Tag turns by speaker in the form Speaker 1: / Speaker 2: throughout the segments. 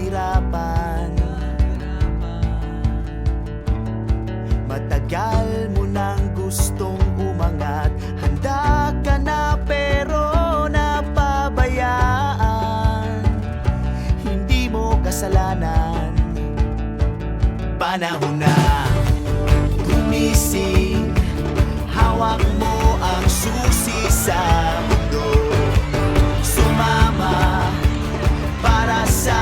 Speaker 1: kahirapan. Matagal mo nang gustong umangat, handa ka na pero napabayaan. Hindi mo kasalanan. Panahon na gumising, hawak mo ang susi sa mundo. Sumama para sa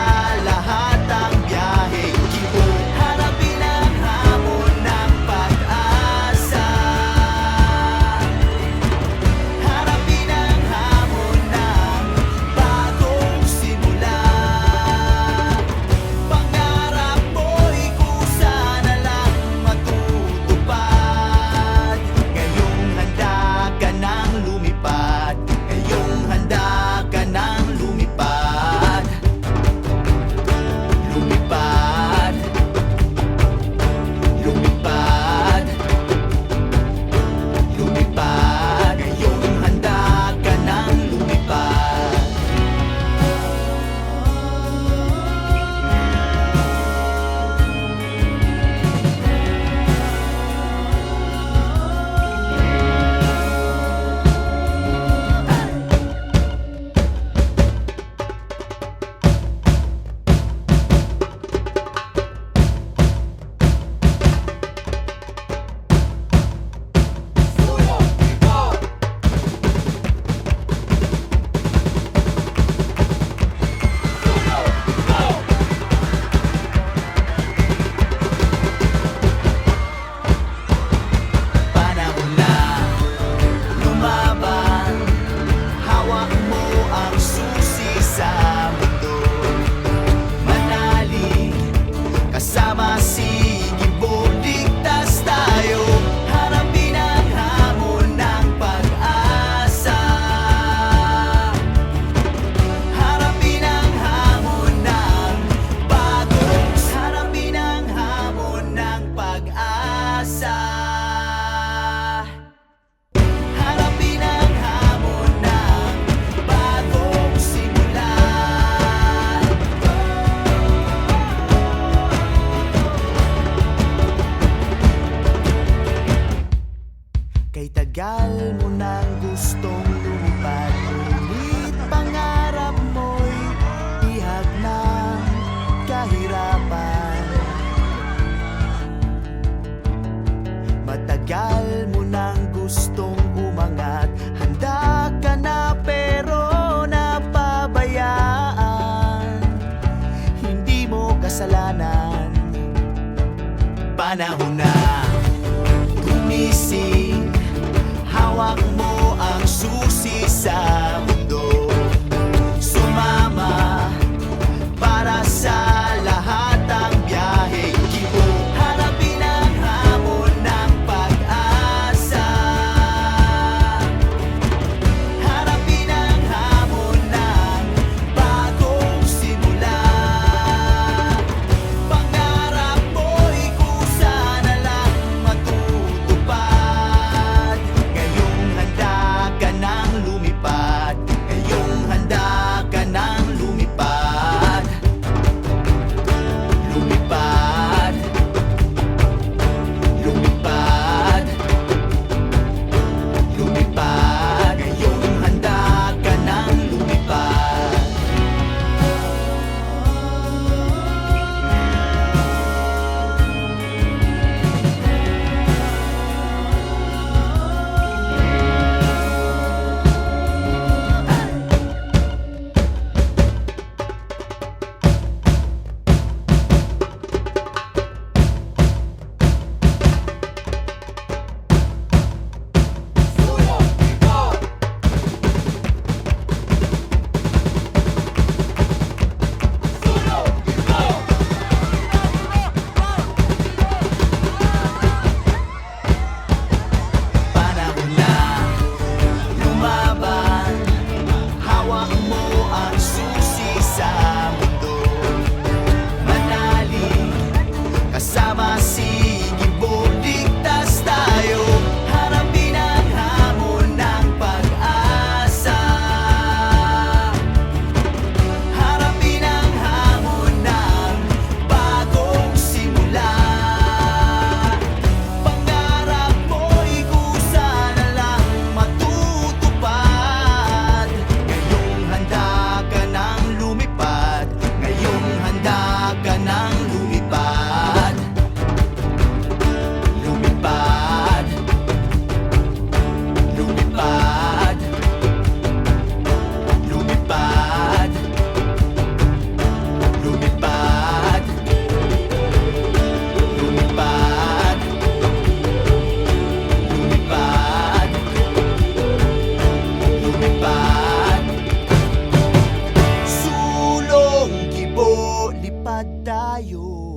Speaker 1: lahat ang biyaheng kibo. Harapin ang hamon ng pag-asa. Harapin ang hamon ng bagong simula. Pangarap mo'y kusa na lang matutupad. Ngayong handa ka nang lumipad. Ngayong handa ka nang lumipad. Lumipad. Lumipad. Lumipad. Ngayong handa ka nang lumipad. Panahon na lumaban, hawak mo ang susi sa mundo. Manalig kasama si Gibong, ligtas tayo. Harapin ang hamon ng pag-asa. Harapin ang hamon ng bagong. Harapin ang hamon ng pag-asa. Harapin ang hamon ng bagong simula. Kay tagal mo nang gustong lumipad, ngunit pangarap mo'y ihag ng kahirapan. Matagal mo nang gustong umangat, handa ka na pero napabayaan. Hindi mo kasalanan. Panahon na gumising, hawak mo ang susi sa mundo. Sumama para sa lahat ang biyaheng kibo. Harapin ang hamon ng pag-asa. Harapin ang hamon ng bagong simula. Pangarap mo'y kusa na lang matutupad. Ngayong handa ka nang lumipad. lumipad tayo.